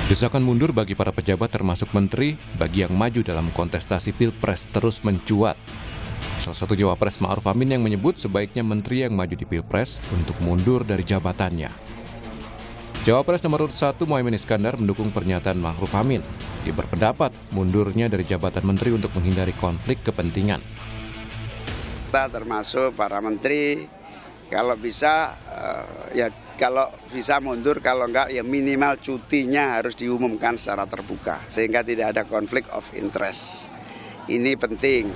Desakan mundur bagi para pejabat termasuk menteri bagi yang maju dalam kontestasi Pilpres terus mencuat. Salah satu Cawapres Ma'ruf Amin yang menyebut sebaiknya menteri yang maju di Pilpres untuk mundur dari jabatannya. Cawapres nomor urut 1 Muhaimin Iskandar mendukung pernyataan Ma'ruf Amin. Dia berpendapat mundurnya dari jabatan menteri untuk menghindari konflik kepentingan. Kita termasuk para menteri, kalau bisa kalau bisa mundur, kalau enggak ya minimal cutinya harus diumumkan secara terbuka sehingga tidak ada konflik of interest. Ini penting.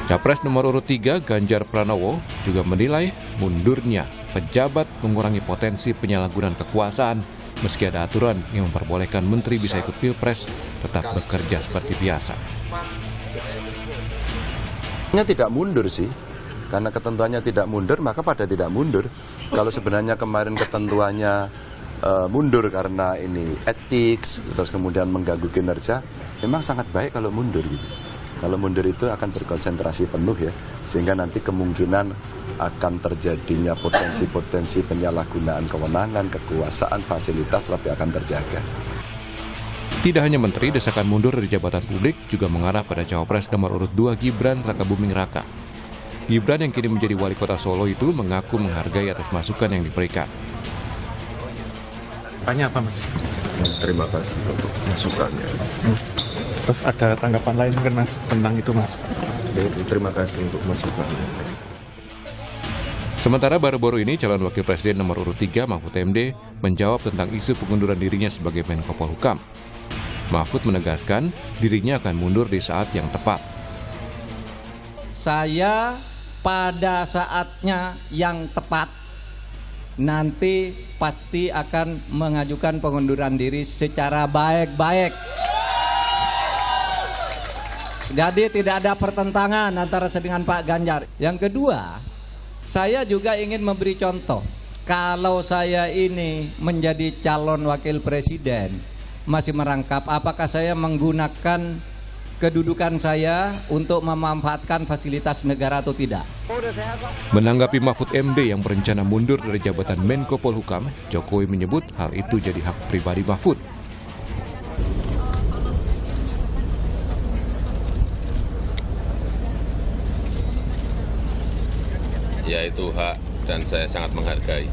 Capres nomor urut 3 Ganjar Pranowo juga menilai mundurnya pejabat mengurangi potensi penyalahgunaan kekuasaan meski ada aturan yang memperbolehkan menteri bisa ikut Pilpres tetap bekerja seperti biasa. Tidak mundur sih. Karena ketentuannya tidak mundur, maka pada tidak mundur. Kalau sebenarnya kemarin ketentuannya mundur karena ini etik, terus kemudian mengganggu kinerja, memang sangat baik kalau mundur. Gitu. Kalau mundur itu akan berkonsentrasi penuh ya, sehingga nanti kemungkinan akan terjadinya potensi-potensi penyalahgunaan kewenangan, kekuasaan, fasilitas lebih akan terjaga. Tidak hanya menteri, desakan mundur dari jabatan publik juga mengarah pada Cawapres nomor urut 2 Gibran Rakabuming Raka. Gibran yang kini menjadi wali kota Solo itu mengaku menghargai atas masukan yang diberikan. Tanya apa, Mas? Terima kasih untuk masukannya. Terus ada tanggapan lain mungkin, Mas, tentang itu, Mas? Terima kasih untuk masukannya. Sementara baru-baru ini calon wakil presiden nomor urut 3 Mahfud MD menjawab tentang isu pengunduran dirinya sebagai Menko Polhukam. Mahfud menegaskan dirinya akan mundur di saat yang tepat. Saya pada saatnya yang tepat nanti pasti akan mengajukan pengunduran diri secara baik-baik. Jadi tidak ada pertentangan antara saya dengan Pak Ganjar. Yang kedua, saya juga ingin memberi contoh. Kalau saya ini menjadi calon wakil presiden, masih merangkap apakah saya menggunakan kedudukan saya untuk memanfaatkan fasilitas negara atau tidak. Menanggapi Mahfud MD yang berencana mundur dari jabatan Menko Polhukam, Jokowi menyebut hal itu jadi hak pribadi Mahfud. Ya itu hak dan saya sangat menghargai.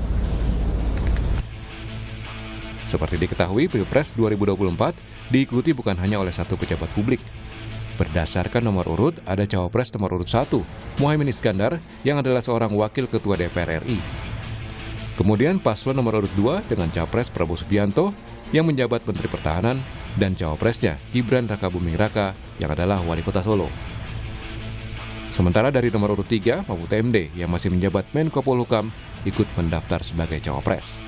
Seperti diketahui, Pilpres 2024 diikuti bukan hanya oleh satu pejabat publik. Berdasarkan nomor urut, ada Cawapres nomor urut 1, Muhaimin Iskandar, yang adalah seorang wakil ketua DPR RI. Kemudian paslon nomor urut 2 dengan Capres Prabowo Subianto, yang menjabat Menteri Pertahanan, dan Cawapresnya Gibran Rakabuming Raka, yang adalah wali kota Solo. Sementara dari nomor urut 3, Mahfud MD, yang masih menjabat Menko Polhukam, ikut mendaftar sebagai Cawapres.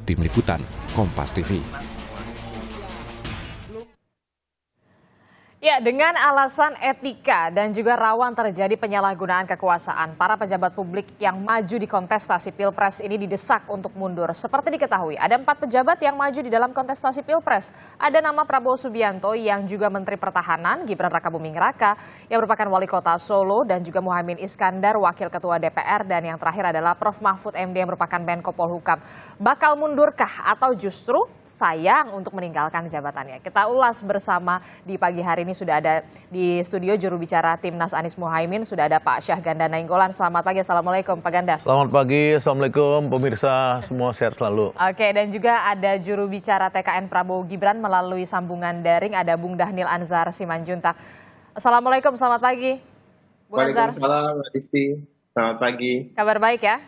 Tim Liputan, Kompas TV. Ya, dengan alasan etika dan juga rawan terjadi penyalahgunaan kekuasaan, para pejabat publik yang maju di kontestasi Pilpres ini didesak untuk mundur. Seperti diketahui, ada 4 pejabat yang maju di dalam kontestasi Pilpres. Ada nama Prabowo Subianto yang juga Menteri Pertahanan, Gibran Rakabuming Raka yang merupakan wali kota Solo, dan juga Muhaimin Iskandar, wakil ketua DPR, dan yang terakhir adalah Prof. Mahfud MD yang merupakan Menko Polhukam. Bakal mundurkah atau justru sayang untuk meninggalkan jabatannya? Kita ulas bersama di pagi hari ini. Sudah ada di studio juru bicara Timnas Anies Muhaimin, sudah ada Pak Syahganda Nainggolan. Selamat pagi, Assalamualaikum Pak Ganda. Selamat pagi, Assalamualaikum pemirsa, semua sehat selalu. Oke, dan juga ada juru bicara TKN Prabowo Gibran melalui sambungan daring, ada Bung Dhanil Anzar Simanjuntak. Assalamualaikum, selamat pagi Bung Anzar. Waalaikumsalam Mbak Disti, selamat pagi. Kabar baik ya?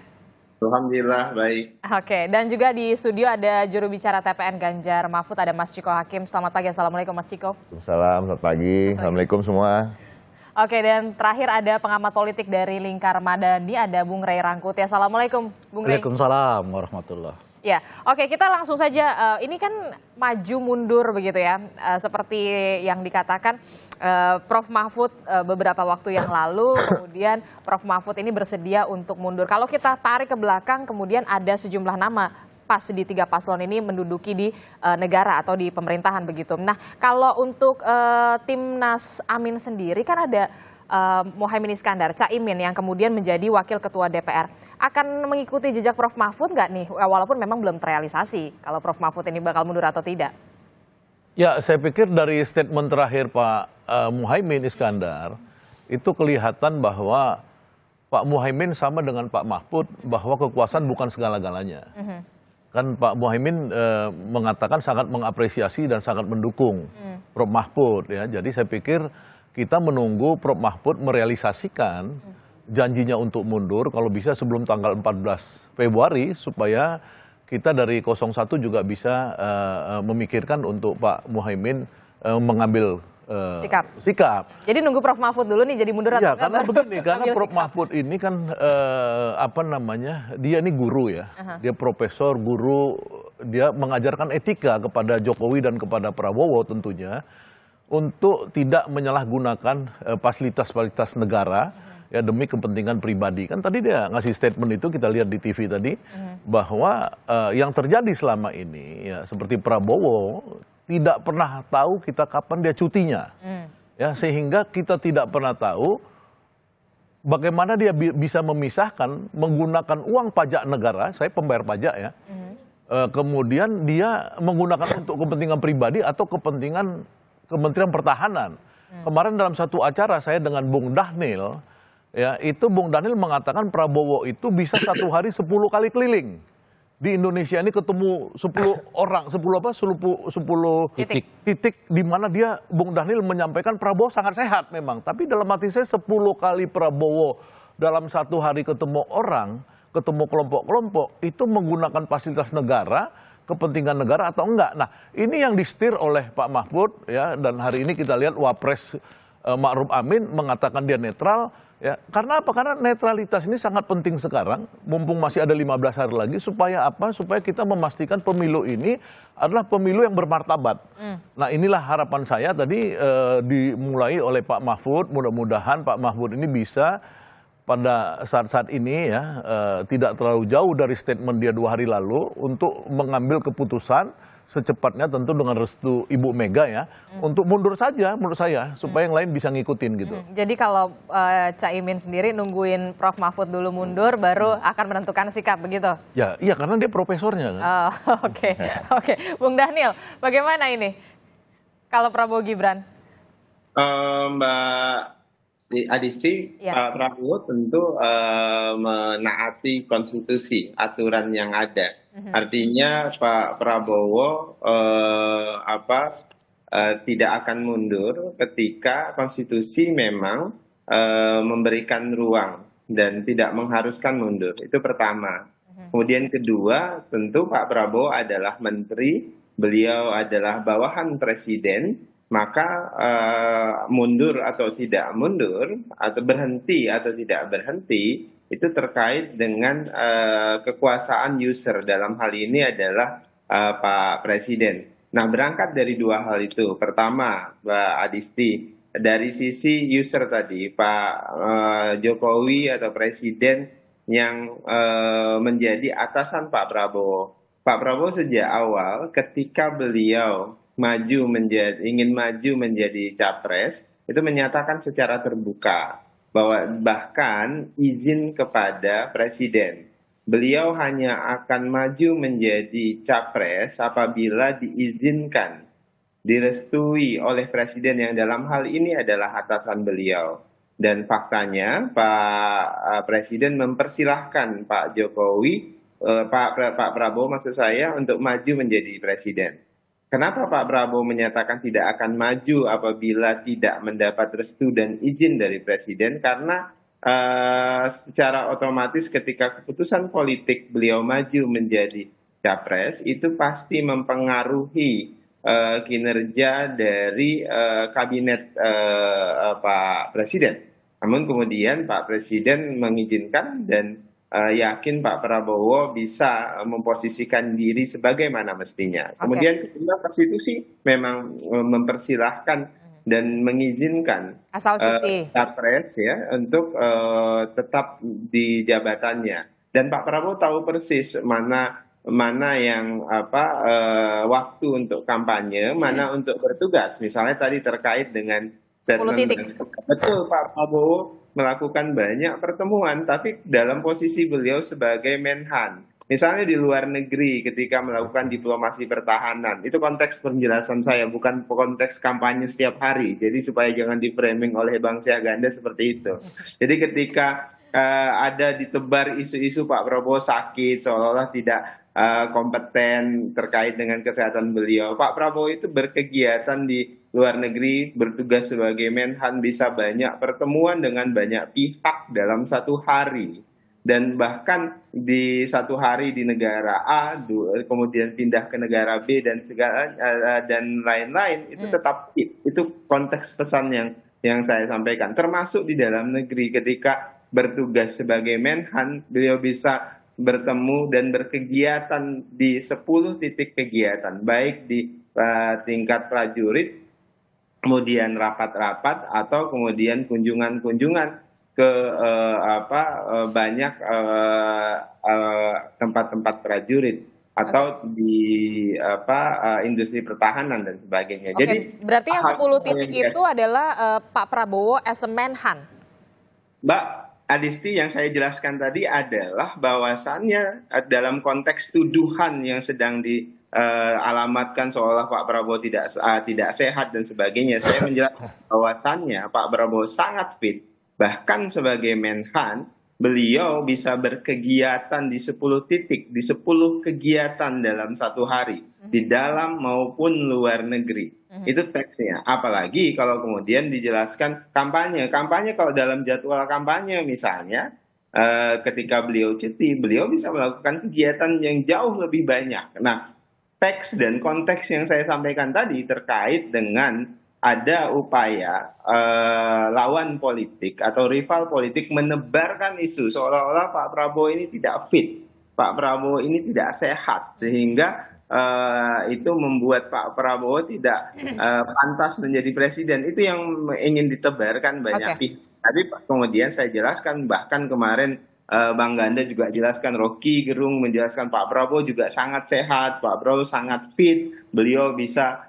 Alhamdulillah baik. Oke, dan juga di studio ada juru bicara TPN Ganjar Mahfud, ada Mas Ciko Hakim. Selamat pagi, Assalamualaikum Mas Ciko. Selamat pagi, Assalamualaikum semua. Oke, dan terakhir ada pengamat politik dari Lingkar Madani, ada Bung Ray Rangkuti. Assalamualaikum Bung Ray. Waalaikumsalam warahmatullahi. Ya, oke, kita langsung saja. Ini kan maju mundur begitu ya, seperti yang dikatakan Prof. Mahfud beberapa waktu yang lalu. Kemudian Prof. Mahfud ini bersedia untuk mundur. Kalau kita tarik ke belakang, kemudian ada sejumlah nama pas di 3 paslon ini menduduki di negara atau di pemerintahan begitu. Nah, kalau untuk Timnas Amin sendiri kan ada Muhaimin Iskandar, Caimin yang kemudian menjadi Wakil Ketua DPR. Akan mengikuti jejak Prof. Mahfud nggak nih? Walaupun memang belum terrealisasi kalau Prof. Mahfud ini bakal mundur atau tidak. Ya, saya pikir dari statement terakhir Pak Muhaimin Iskandar, itu kelihatan bahwa Pak Muhaimin sama dengan Pak Mahfud bahwa kekuasaan bukan segala-galanya. Kan Pak Muhaimin mengatakan sangat mengapresiasi dan sangat mendukung Prof. Mahfud. Ya. Jadi saya pikir kita menunggu Prof. Mahfud merealisasikan janjinya untuk mundur kalau bisa sebelum tanggal 14 Februari supaya kita dari 01 juga bisa memikirkan untuk Pak Muhaimin mengambil sikap. Jadi nunggu Prof. Mahfud dulu nih jadi mundur atau ya, karena begini, karena Prof. Mahfud ini kan dia ini guru ya. Dia profesor, guru, dia mengajarkan etika kepada Jokowi dan kepada Prabowo tentunya untuk tidak menyalahgunakan fasilitas-fasilitas negara ya demi kepentingan pribadi. Kan tadi dia ngasih statement itu kita lihat di TV tadi bahwa yang terjadi selama ini ya seperti Prabowo tidak pernah tahu kita kapan dia cutinya. Ya sehingga kita tidak pernah tahu bagaimana dia bisa memisahkan menggunakan uang pajak negara, saya pembayar pajak ya. Kemudian dia menggunakan untuk kepentingan pribadi atau kepentingan Kementerian Pertahanan. Kemarin dalam satu acara saya dengan Bung Dhanil, ya itu Bung Dhanil mengatakan Prabowo itu bisa satu hari 10 kali keliling di Indonesia ini ketemu 10 orang, 10 titik di mana dia Bung Dhanil menyampaikan Prabowo sangat sehat memang, tapi dalam hati saya 10 kali Prabowo dalam satu hari ketemu orang, ketemu kelompok-kelompok itu menggunakan fasilitas negara, kepentingan negara atau enggak. Nah, ini yang disetir oleh Pak Mahfud ya, dan hari ini kita lihat Wapres Ma'ruf Amin mengatakan dia netral. Ya, karena apa? Karena netralitas ini sangat penting sekarang, mumpung masih ada 15 hari lagi, supaya apa? Supaya kita memastikan pemilu ini adalah pemilu yang bermartabat. Nah inilah harapan saya tadi dimulai oleh Pak Mahfud, mudah-mudahan Pak Mahfud ini bisa pada saat-saat ini ya, tidak terlalu jauh dari statement dia 2 hari lalu untuk mengambil keputusan secepatnya tentu dengan restu Ibu Mega ya, untuk mundur saja menurut saya supaya yang lain bisa ngikutin gitu. Jadi kalau Caimin sendiri nungguin Prof. Mahfud dulu mundur baru akan menentukan sikap begitu? Ya, iya karena dia profesornya kan. Oke. Bung Dhanil, bagaimana ini kalau Prabowo Gibran? Mbak Adisti, Pak Prabowo tentu menaati konstitusi, aturan yang ada. Artinya Pak Prabowo tidak akan mundur ketika konstitusi memang memberikan ruang dan tidak mengharuskan mundur. Itu pertama. Kemudian kedua, tentu Pak Prabowo adalah menteri, beliau adalah bawahan presiden, maka mundur atau tidak mundur, atau berhenti atau tidak berhenti, itu terkait dengan kekuasaan user, dalam hal ini adalah Pak Presiden. Nah, berangkat dari 2 hal itu. Pertama, Mbak Adisti, dari sisi user tadi, Pak Jokowi atau Presiden yang menjadi atasan Pak Prabowo. Pak Prabowo sejak awal ketika beliau ingin maju menjadi capres, itu menyatakan secara terbuka bahwa bahkan izin kepada presiden. Beliau hanya akan maju menjadi capres apabila diizinkan, direstui oleh presiden yang dalam hal ini adalah atasan beliau. Dan faktanya Pak Presiden mempersilahkan Pak Jokowi, Pak Prabowo maksud saya, untuk maju menjadi presiden. Kenapa Pak Prabowo menyatakan tidak akan maju apabila tidak mendapat restu dan izin dari presiden? Karena secara otomatis ketika keputusan politik beliau maju menjadi capres, itu pasti mempengaruhi kinerja dari kabinet Pak Presiden. Namun kemudian Pak Presiden mengizinkan dan yakin Pak Prabowo bisa memposisikan diri sebagaimana mestinya. Kemudian kedua, konstitusi memang mempersilahkan dan mengizinkan asal cuti capres ya untuk tetap di jabatannya. Dan Pak Prabowo tahu persis mana yang waktu untuk kampanye, mana untuk bertugas. Misalnya tadi terkait dengan statement. titik. Betul, Pak Prabowo melakukan banyak pertemuan, tapi dalam posisi beliau sebagai Menhan. Misalnya di luar negeri ketika melakukan diplomasi pertahanan, itu konteks penjelasan saya, bukan konteks kampanye setiap hari. Jadi supaya jangan di-framing oleh Bang Syahganda seperti itu. Jadi ketika ada ditebar isu-isu Pak Prabowo sakit, seolah-olah tidak kompeten terkait dengan kesehatan beliau. Pak Prabowo itu berkegiatan di luar negeri, bertugas sebagai Menhan, bisa banyak pertemuan dengan banyak pihak dalam satu hari. Dan bahkan di satu hari di negara A, kemudian pindah ke negara B dan segala dan lain-lain, itu tetap itu konteks pesan yang saya sampaikan. Termasuk di dalam negeri ketika bertugas sebagai Menhan, beliau bisa bertemu dan berkegiatan di 10 titik kegiatan, baik di tingkat prajurit, kemudian rapat-rapat, atau kemudian kunjungan-kunjungan ke banyak tempat-tempat prajurit atau di industri pertahanan dan sebagainya. Oke, Jadi berarti yang 10 titik itu adalah Pak Prabowo as a Menhan. Mbak Adisti, yang saya jelaskan tadi adalah bahwasannya dalam konteks tuduhan yang sedang dialamatkan seolah Pak Prabowo tidak sehat dan sebagainya, saya menjelaskan bahwasannya Pak Prabowo sangat fit. Bahkan sebagai Menhan, beliau bisa berkegiatan di 10 titik, di 10 kegiatan dalam satu hari, di dalam maupun luar negeri. Itu teksnya. Apalagi kalau kemudian dijelaskan kampanye. Kampanye kalau dalam jadwal kampanye misalnya, ketika beliau cuti, beliau bisa melakukan kegiatan yang jauh lebih banyak. Nah, teks dan konteks yang saya sampaikan tadi terkait dengan ada upaya lawan politik atau rival politik menebarkan isu seolah-olah Pak Prabowo ini tidak fit, Pak Prabowo ini tidak sehat, sehingga itu membuat Pak Prabowo tidak pantas menjadi presiden. Itu yang ingin ditebarkan banyak pihak. Tapi kemudian saya jelaskan, bahkan kemarin Bang Ganda juga jelaskan, Rocky Gerung menjelaskan Pak Prabowo juga sangat sehat, Pak Prabowo sangat fit, beliau bisa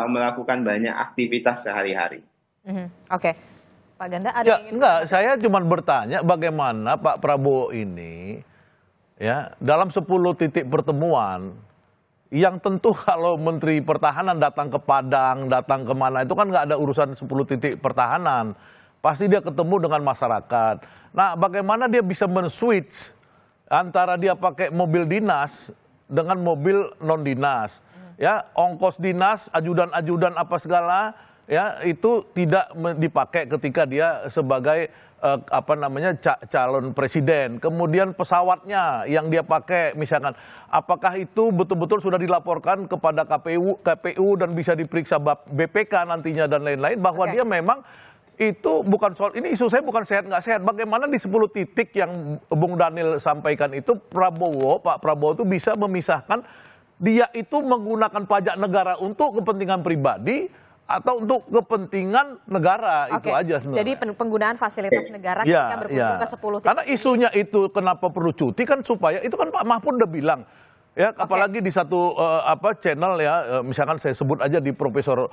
melakukan banyak aktivitas sehari-hari. Oke, Pak Ganda ada yang ingin... Enggak, saya cuma bertanya bagaimana Pak Prabowo ini ya dalam 10 titik pertemuan yang tentu kalau Menteri Pertahanan datang ke Padang, datang kemana itu kan nggak ada urusan 10 titik pertahanan. Pasti dia ketemu dengan masyarakat. Nah, bagaimana dia bisa men-switch antara dia pakai mobil dinas dengan mobil non-dinas? Ya, ongkos dinas, ajudan-ajudan apa segala, ya itu tidak dipakai ketika dia sebagai calon presiden. Kemudian pesawatnya yang dia pakai, misalkan, apakah itu betul-betul sudah dilaporkan kepada KPU dan bisa diperiksa BPK nantinya dan lain-lain, bahwa dia memang itu bukan soal, ini isu saya bukan sehat nggak sehat. Bagaimana di 10 titik yang Bung Daniel sampaikan itu Pak Prabowo itu bisa memisahkan dia itu menggunakan pajak negara untuk kepentingan pribadi atau untuk kepentingan negara. Itu aja sebenarnya. Jadi penggunaan fasilitas negara ketika berkunjung ke 10 titik. Karena isunya itu kenapa perlu cuti kan supaya itu kan Pak Mahfud udah bilang ya, apalagi di satu channel ya, misalkan saya sebut aja di Profesor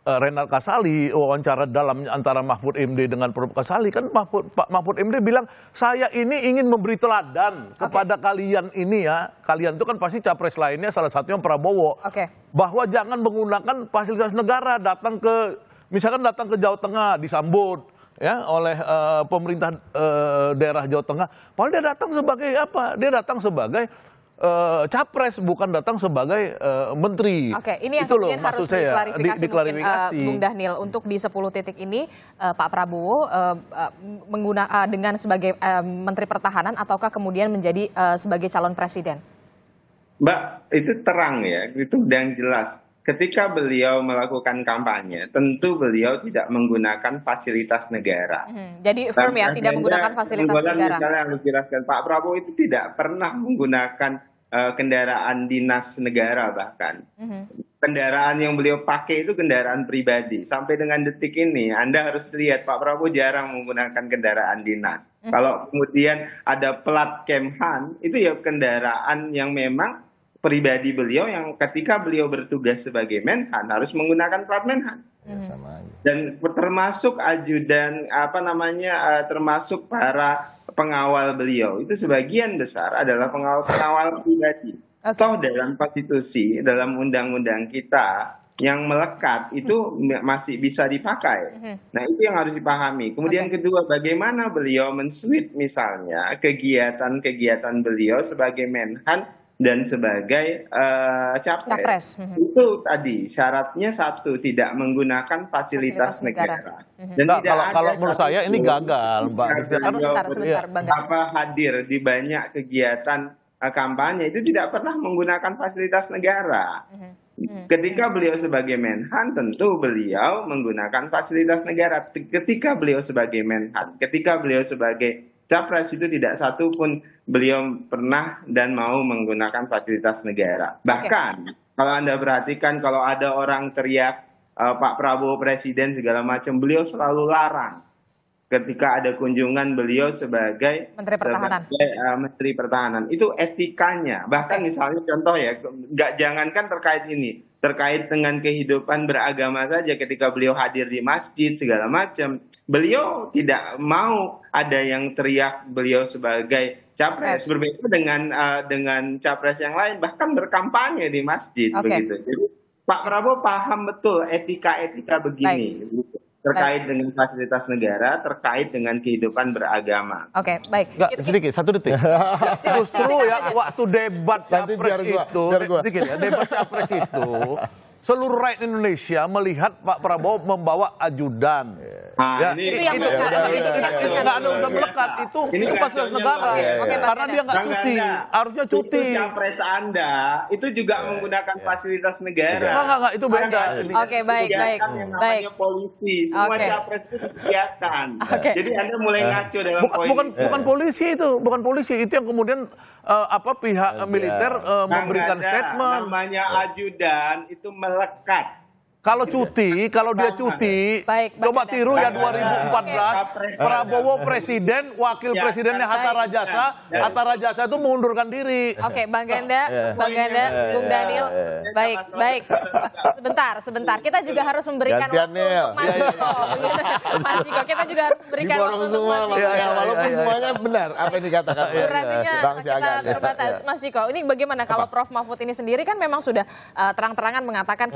Renal Kasali, wawancara dalam antara Mahfud MD dengan Prof Kasali, kan Pak Mahfud MD bilang, saya ini ingin memberi teladan kepada kalian ini ya, kalian itu kan pasti capres lainnya, salah satunya Prabowo, bahwa jangan menggunakan fasilitas negara, misalkan datang ke Jawa Tengah disambut ya oleh pemerintah daerah Jawa Tengah, padahal dia datang sebagai apa? Dia datang sebagai capres, bukan datang sebagai menteri. Oke, ini yang itu kemudian harus diklarifikasi Bung Daniel. Untuk di 10 titik ini Pak Prabowo dengan sebagai Menteri Pertahanan ataukah kemudian menjadi sebagai calon presiden? Mbak, itu terang ya, itu dan jelas. Ketika beliau melakukan kampanye, tentu beliau tidak menggunakan fasilitas negara. Jadi firm ya, tidak menggunakan fasilitas negara. Misalnya yang dijelaskan, Pak Prabowo itu tidak pernah menggunakan kendaraan dinas negara bahkan. Kendaraan yang beliau pakai itu kendaraan pribadi. Sampai dengan detik ini, Anda harus lihat Pak Prabowo jarang menggunakan kendaraan dinas. Kalau kemudian ada plat Kemhan, itu ya kendaraan yang memang pribadi beliau yang ketika beliau bertugas sebagai Menhan harus menggunakan plat Menhan. Ya, sama aja. Dan termasuk ajudan termasuk para pengawal beliau itu sebagian besar adalah pengawal pribadi. Toh dalam konstitusi, dalam undang-undang kita yang melekat itu masih bisa dipakai. Nah, itu yang harus dipahami. Kemudian kedua, bagaimana beliau men-switch misalnya kegiatan-kegiatan beliau sebagai Menhan dan sebagai capres. Itu tadi syaratnya satu, tidak menggunakan fasilitas negara. Dan kalau menurut saya ini gagal, Mbak. Hadir di banyak kegiatan kampanye itu tidak pernah menggunakan fasilitas negara. Ketika beliau sebagai Menhan, tentu beliau menggunakan fasilitas negara. Ketika beliau sebagai Menhan, ketika beliau sebagai capres, itu tidak satu pun beliau pernah dan mau menggunakan fasilitas negara. Bahkan kalau Anda perhatikan, kalau ada orang teriak Pak Prabowo presiden segala macam, beliau selalu larang. Ketika ada kunjungan beliau sebagai Menteri Pertahanan. Menteri Pertahanan. Itu etikanya. Bahkan misalnya contoh ya, jangankan terkait ini, terkait dengan kehidupan beragama saja, ketika beliau hadir di masjid segala macam, beliau tidak mau ada yang teriak beliau sebagai capres. Berbeda dengan capres yang lain, bahkan berkampanye di masjid begitu. Jadi Pak Prabowo paham betul etika-etika begini. Terkait dengan fasilitas negara, terkait dengan kehidupan beragama. Oke, baik. Sedikit, 1 detik. Justru ya, waktu debat capres itu, debat capres itu, seluruh rakyat Indonesia melihat Pak Prabowo membawa ajudan. Itu nggak ada usaha melekat, itu fasilitas negara. Karena dia nggak cuti, harusnya cuti. Itu capres Anda, itu juga menggunakan fasilitas negara. Enggak, itu beda. Oke, baik. Yang namanya polisi, semua capres itu disediakan. Jadi Anda mulai ngaco dalam poin. Bukan polisi itu yang kemudian pihak militer memberikan statement. Namanya ajudan itu melekat. Kalau dia cuti, coba tiru ya 2014, Prabowo presiden, wakil presidennya Hatta Rajasa itu mengundurkan diri. Oke, Bang Ganda, Bung Daniel, baik. Sebentar. Kita juga harus memberikan waktu untuk Mas Jiko. Kita juga harus memberikan waktu untuk Mas Jiko. Walaupun semuanya benar apa yang dikatakan. Durasinya kita terbatas. Mas Jiko, ini bagaimana kalau Prof Mahfud ini sendiri kan memang sudah terang-terangan mengatakan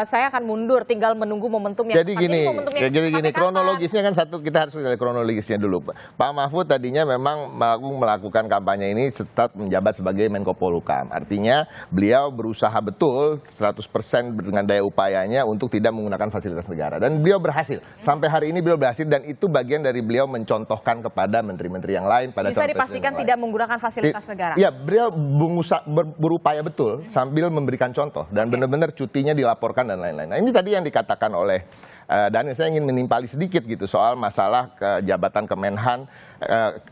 saya akan mundur, tinggal menunggu momentum yang jadi gini, kronologisnya kan kita harus lihat kronologisnya dulu. Pak Mahfud tadinya memang melakukan kampanye ini setelah menjabat sebagai Menko Polhukam. Artinya beliau berusaha betul 100% dengan daya upayanya untuk tidak menggunakan fasilitas negara. Dan beliau berhasil. Sampai hari ini beliau berhasil, dan itu bagian dari beliau mencontohkan kepada menteri-menteri yang lain. Bisa dipastikan tidak menggunakan fasilitas negara? Iya, beliau berupaya betul sambil memberikan contoh. Dan benar-benar cutinya dilaporkan dan lain-lain. Nah, ini tadi yang dikatakan oleh Daniel, saya ingin menimpali sedikit gitu soal masalah jabatan Kemenhan,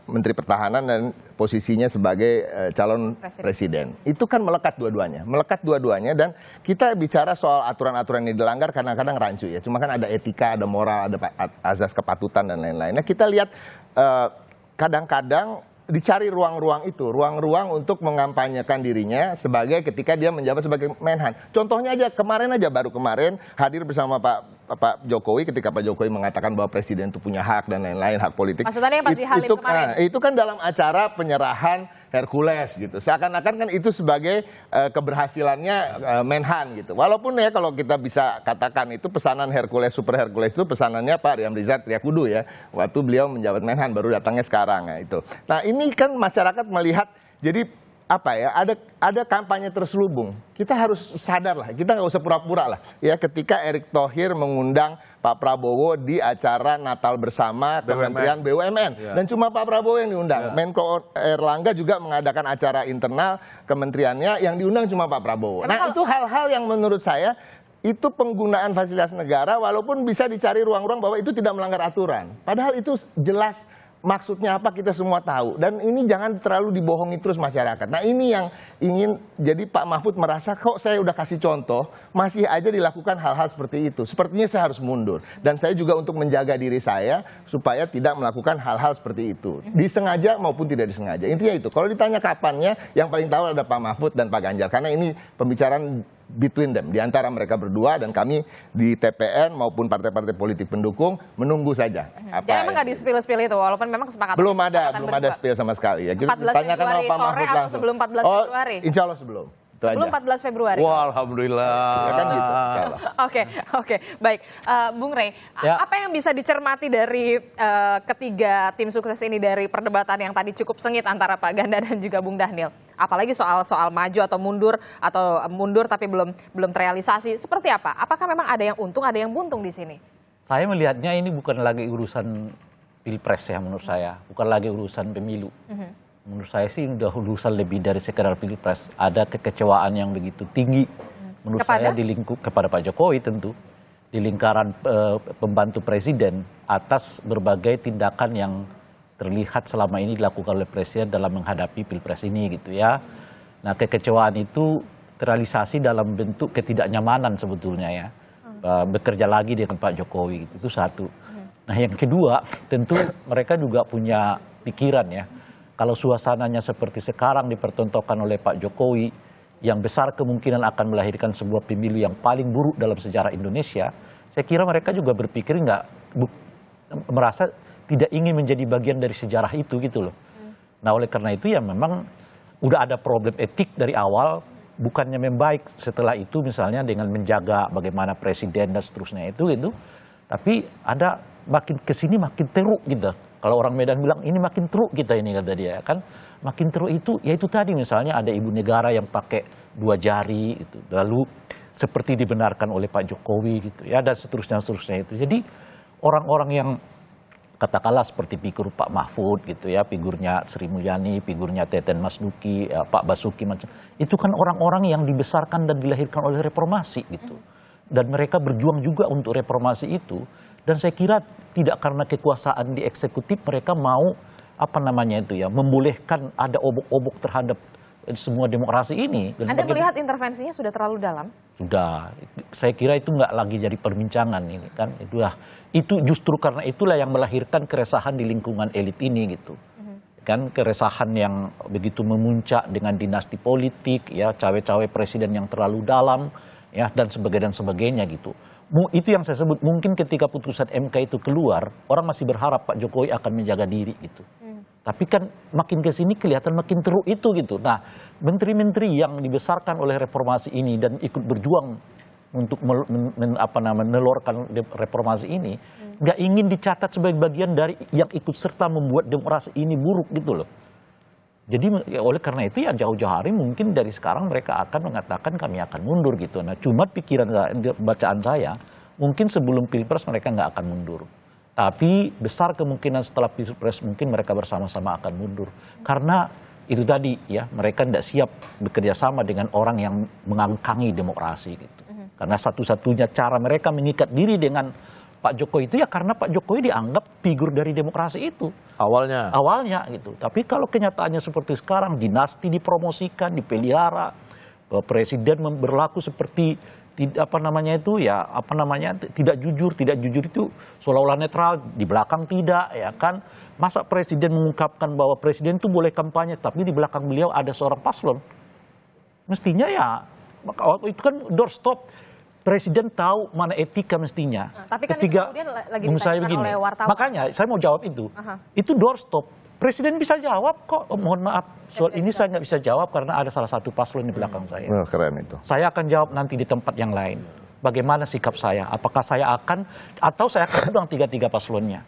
Menteri Pertahanan dan posisinya sebagai calon presiden. Itu kan melekat dua-duanya, dan kita bicara soal aturan-aturan yang dilanggar kadang-kadang rancu ya. Cuma kan ada etika, ada moral, ada azas kepatutan dan lain-lain. Nah, kita lihat kadang-kadang dicari ruang-ruang untuk mengampanyekan dirinya sebagai ketika dia menjabat sebagai Menhan. Contohnya aja baru kemarin hadir bersama Pak Jokowi ketika Pak Jokowi mengatakan bahwa presiden itu punya hak dan lain-lain, hak politik. Maksudnya yang Pak Halim kemarin. Itu kan dalam acara penyerahan Hercules gitu. Seakan-akan kan itu sebagai keberhasilannya Menhan gitu. Walaupun ya kalau kita bisa katakan itu pesanan Hercules, Super Hercules itu pesanannya Pak Riamrizat Triakudu ya. Waktu beliau menjabat Menhan, baru datangnya sekarang ya itu. Nah, ini kan masyarakat melihat jadi ada kampanye terselubung. Kita harus sadar lah, kita nggak usah pura-pura lah. Ya, ketika Erick Thohir mengundang Pak Prabowo di acara Natal bersama Kementerian BUMN. Dan cuma Pak Prabowo yang diundang. Menko Erlangga juga mengadakan acara internal kementeriannya, yang diundang cuma Pak Prabowo. Nah, itu hal-hal yang menurut saya itu penggunaan fasilitas negara, walaupun bisa dicari ruang-ruang bahwa itu tidak melanggar aturan. Padahal itu jelas maksudnya apa kita semua tahu, dan ini jangan terlalu dibohongi terus masyarakat. Nah, ini yang ingin, jadi Pak Mahfud merasa kok saya udah kasih contoh masih aja dilakukan hal-hal seperti itu. Sepertinya saya harus mundur, dan saya juga untuk menjaga diri saya supaya tidak melakukan hal-hal seperti itu, disengaja maupun tidak disengaja. Intinya itu. Kalau ditanya kapannya, yang paling tahu ada Pak Mahfud dan Pak Ganjar, karena ini pembicaraan between them, di antara mereka berdua, dan kami di TPN maupun partai-partai politik pendukung menunggu saja. Jadi emang nggak di-spill itu, walaupun memang kesepakatan. Belum ada spill sama sekali. Ya, 14 Februari sore atau sebelum 14 Februari? Insya Allah sebelum. Sebelum 14 Februari. Wah, alhamdulillah. Ya kan gitu. Oke, baik. Bung Rey, apa yang bisa dicermati dari ketiga tim sukses ini dari perdebatan yang tadi cukup sengit antara Pak Ganda dan juga Bung Dhanil? Apalagi soal maju atau mundur tapi belum terrealisasi. Seperti apa? Apakah memang ada yang untung, ada yang buntung di sini? Saya melihatnya ini bukan lagi urusan pilpres ya menurut saya, bukan lagi urusan pemilu. Menurut saya sih udah urusan lebih dari sekedar pilpres. Ada kekecewaan yang begitu tinggi menurut saya kepada Pak Jokowi tentu di lingkaran pembantu presiden atas berbagai tindakan yang terlihat selama ini dilakukan oleh presiden dalam menghadapi pilpres ini gitu ya. Nah, kekecewaan itu terrealisasi dalam bentuk ketidaknyamanan sebetulnya ya. Bekerja lagi dengan Pak Jokowi gitu. Itu satu. Nah, yang kedua tentu mereka juga punya pikiran ya. Kalau suasananya seperti sekarang dipertontonkan oleh Pak Jokowi, yang besar kemungkinan akan melahirkan sebuah pemilu yang paling buruk dalam sejarah Indonesia, saya kira mereka juga berpikir merasa tidak ingin menjadi bagian dari sejarah itu gitu loh. Nah, oleh karena itu ya memang udah ada problem etik dari awal, bukannya membaik setelah itu misalnya dengan menjaga bagaimana presiden dan seterusnya itu gitu. Tapi ada makin kesini makin teruk gitu. Kalau orang Medan bilang ini makin teruk kita ini kata dia kan, makin teruk itu ya itu tadi misalnya ada ibu negara yang pakai 2 jari gitu, lalu seperti dibenarkan oleh Pak Jokowi gitu ya, dan seterusnya itu. Jadi orang-orang yang katakanlah seperti figur Pak Mahfud gitu ya, figurnya Sri Mulyani, figurnya Teten Mas Duki, Pak Basuki macam itu kan orang-orang yang dibesarkan dan dilahirkan oleh reformasi gitu, dan mereka berjuang juga untuk reformasi itu. Dan saya kira tidak karena kekuasaan di eksekutif mereka mau membolehkan ada obok-obok terhadap semua demokrasi ini. Dan Anda melihat intervensinya sudah terlalu dalam? Sudah. Saya kira itu nggak lagi jadi perbincangan ini kan. Itu justru karena itulah yang melahirkan keresahan di lingkungan elit ini gitu. Kan keresahan yang begitu memuncak dengan dinasti politik ya, cawe-cawe presiden yang terlalu dalam ya, dan sebagainya gitu. Itu yang saya sebut mungkin ketika putusan MK itu keluar, orang masih berharap Pak Jokowi akan menjaga diri gitu. Tapi kan makin ke sini kelihatan makin teruk itu gitu. Nah, menteri-menteri yang dibesarkan oleh reformasi ini dan ikut berjuang untuk menelorkan reformasi ini, nggak ingin dicatat sebagai bagian dari yang ikut serta membuat demokrasi ini buruk gitu loh. Jadi oleh karena itu ya jauh-jauh hari mungkin dari sekarang mereka akan mengatakan kami akan mundur gitu. Nah, cuma bacaan saya mungkin sebelum pilpres mereka nggak akan mundur. Tapi besar kemungkinan setelah pilpres mungkin mereka bersama-sama akan mundur. Karena itu tadi ya, mereka tidak siap bekerja sama dengan orang yang mengangkangi demokrasi gitu. Karena satu-satunya cara mereka mengikat diri dengan Pak Jokowi itu ya karena Pak Jokowi dianggap figur dari demokrasi itu. Awalnya gitu. Tapi kalau kenyataannya seperti sekarang, dinasti dipromosikan, dipelihara, presiden berlaku seperti tidak jujur itu seolah-olah netral, di belakang tidak ya kan. Masa presiden mengungkapkan bahwa presiden itu boleh kampanye tapi di belakang beliau ada seorang paslon. Mestinya ya waktu itu kan doorstop. Presiden tahu mana etika mestinya. Tapi kan kemudian lagi ditanyakan oleh wartawan. Makanya saya mau jawab itu. Itu doorstop. Presiden bisa jawab kok. Mohon maaf, soal ini saya nggak bisa jawab karena ada salah satu paslon di belakang saya. Keren itu. Saya akan jawab nanti di tempat yang lain. Bagaimana sikap saya? Apakah saya akan atau saya akan undang 3 paslonnya?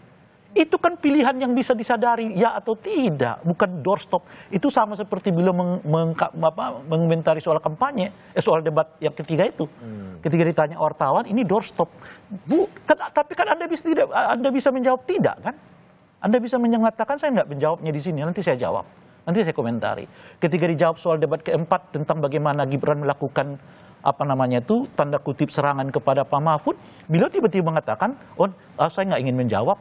Itu kan pilihan yang bisa disadari ya atau tidak, bukan doorstop. Itu sama seperti bila mengomentari soal kampanye, soal debat yang ketiga itu. Ketika ditanya wartawan, ini doorstop. Tapi kan Anda bisa menjawab tidak kan? Anda bisa mengatakan saya nggak menjawabnya di sini, nanti saya jawab, nanti saya komentari. Ketika dijawab soal debat keempat tentang bagaimana Gibran melakukan tanda kutip serangan kepada Pak Mahfud, beliau tiba-tiba mengatakan, saya nggak ingin menjawab.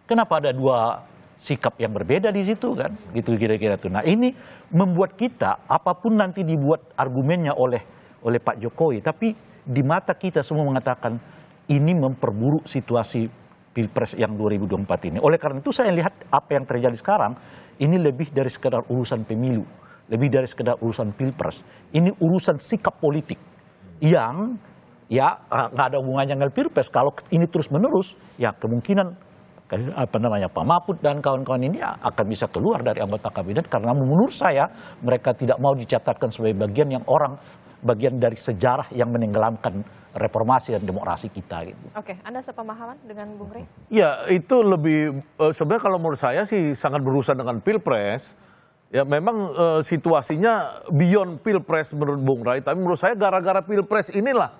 Kenapa ada 2 sikap yang berbeda di situ kan? Gitu kira-kira tuh. Nah, ini membuat kita apapun nanti dibuat argumennya oleh Pak Jokowi, tapi di mata kita semua mengatakan ini memperburuk situasi Pilpres yang 2024 ini. Oleh karena itu saya lihat apa yang terjadi sekarang ini lebih dari sekedar urusan pemilu, lebih dari sekedar urusan Pilpres. Ini urusan sikap politik. yang ya nggak ada hubungannya dengan Pilpres. Kalau ini terus menerus, ya kemungkinan Pak Mahfud dan kawan-kawan ini akan bisa keluar dari anggota kabinet karena menurut saya mereka tidak mau dicatatkan sebagai bagian dari sejarah yang menenggelamkan reformasi dan demokrasi kita. Gitu. Oke, Anda sepemahaman dengan Bung Rey? Ya, itu lebih sebenarnya kalau menurut saya sih sangat berurusan dengan Pilpres. Ya memang situasinya beyond Pilpres menurut Bung Ray, tapi menurut saya gara-gara Pilpres inilah